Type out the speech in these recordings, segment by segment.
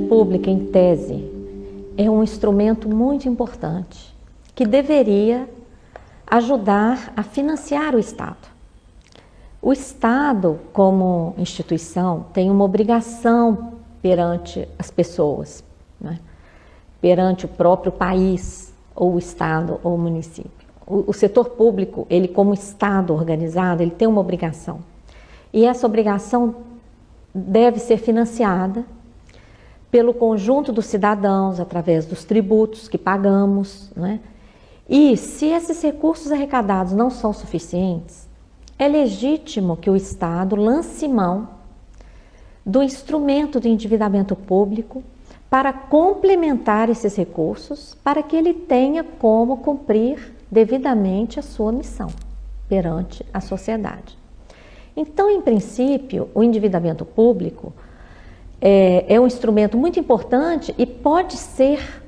pública, em tese, é um instrumento muito importante que deveria ajudar a financiar o Estado. O Estado, como instituição, tem uma obrigação perante as pessoas, né? Perante o próprio país, ou o Estado, ou o município. O setor público, ele como Estado organizado, ele tem uma obrigação. E essa obrigação deve ser financiada pelo conjunto dos cidadãos, através dos tributos que pagamos, né? E se esses recursos arrecadados não são suficientes, é legítimo que o Estado lance mão do instrumento de endividamento público para complementar esses recursos, para que ele tenha como cumprir devidamente a sua missão perante a sociedade. Então, em princípio, o endividamento público é um instrumento muito importante e pode ser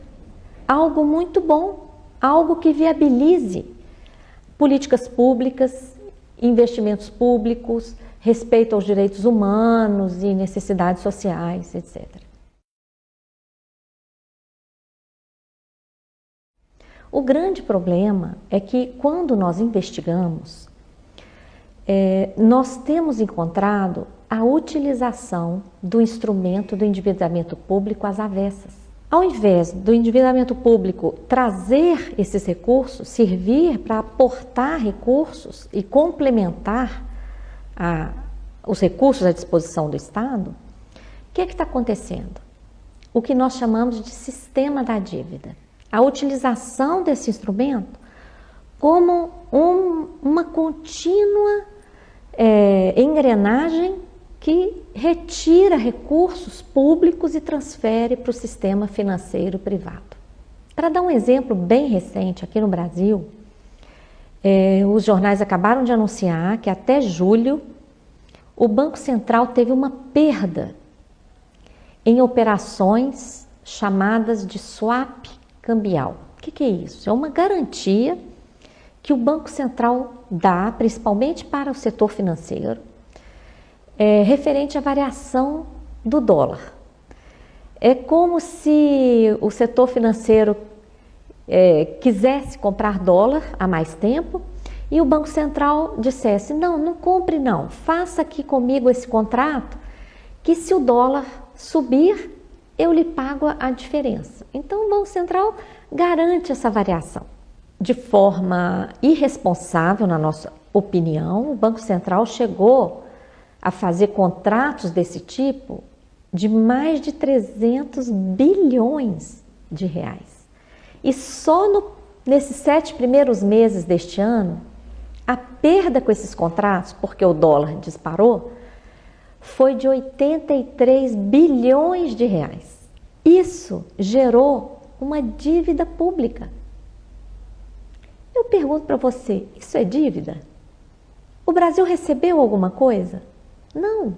algo muito bom, algo que viabilize políticas públicas, investimentos públicos, respeito aos direitos humanos e necessidades sociais, etc. O grande problema é que quando nós investigamos, nós temos encontrado a utilização do instrumento do endividamento público às avessas. Ao invés do endividamento público trazer esses recursos, servir para aportar recursos e complementar os recursos à disposição do Estado, o que está acontecendo? O que nós chamamos de sistema da dívida. A utilização desse instrumento como uma contínua engrenagem que retira recursos públicos e transfere para o sistema financeiro privado. Para dar um exemplo bem recente, aqui no Brasil, os jornais acabaram de anunciar que até julho o Banco Central teve uma perda em operações chamadas de swap cambial. O que é isso? É uma garantia que o Banco Central dá, principalmente para o setor financeiro, referente à variação do dólar. É como se o setor financeiro quisesse comprar dólar há mais tempo e o Banco Central dissesse, não compre não, faça aqui comigo esse contrato, que se o dólar subir, eu lhe pago a diferença. Então o Banco Central garante essa variação. De forma irresponsável, na nossa opinião, o Banco Central chegou a fazer contratos desse tipo de mais de 300 bilhões de reais. E só nesses 7 primeiros meses deste ano, a perda com esses contratos, porque o dólar disparou, foi de 83 bilhões de reais. Isso gerou uma dívida pública. Eu pergunto para você, isso é dívida? O Brasil recebeu alguma coisa? Não,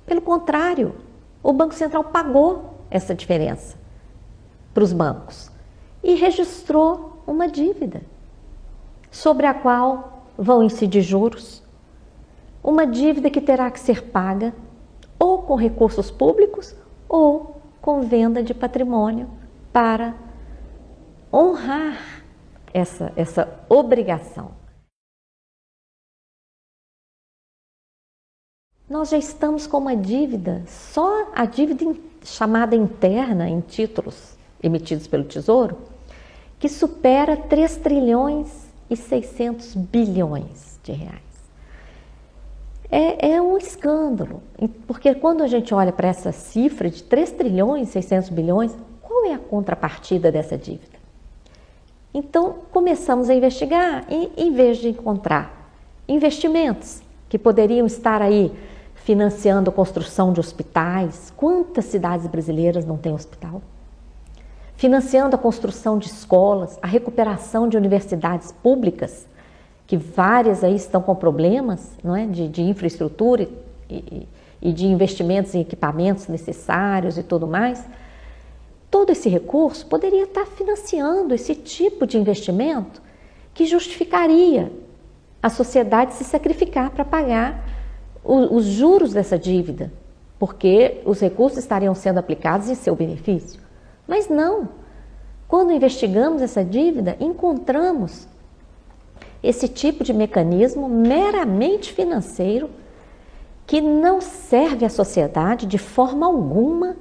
pelo contrário, o Banco Central pagou essa diferença para os bancos e registrou uma dívida sobre a qual vão incidir juros, uma dívida que terá que ser paga ou com recursos públicos ou com venda de patrimônio para honrar essa obrigação. Nós já estamos com uma dívida, só a dívida chamada interna em títulos emitidos pelo Tesouro, que supera 3 trilhões e 600 bilhões de reais. É um escândalo, porque quando a gente olha para essa cifra de 3 trilhões e 600 bilhões, qual é a contrapartida dessa dívida? Então, começamos a investigar e, em vez de encontrar investimentos que poderiam estar aí financiando a construção de hospitais, quantas cidades brasileiras não têm hospital? Financiando a construção de escolas, a recuperação de universidades públicas, que várias aí estão com problemas, não é? de infraestrutura e de investimentos em equipamentos necessários e tudo mais. Todo esse recurso poderia estar financiando esse tipo de investimento que justificaria a sociedade se sacrificar para pagar os juros dessa dívida porque os recursos estariam sendo aplicados em seu benefício. Mas não. Quando investigamos essa dívida, encontramos esse tipo de mecanismo meramente financeiro que não serve à sociedade de forma alguma,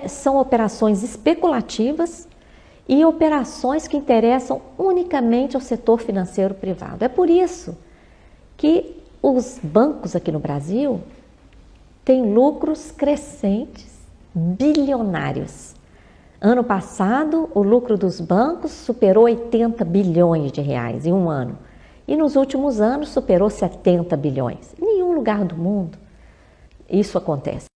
são operações especulativas e operações que interessam unicamente ao setor financeiro privado. É por isso que os bancos aqui no Brasil têm lucros crescentes, bilionários. Ano passado, o lucro dos bancos superou 80 bilhões de reais em um ano. E nos últimos anos superou 70 bilhões. Em nenhum lugar do mundo isso acontece.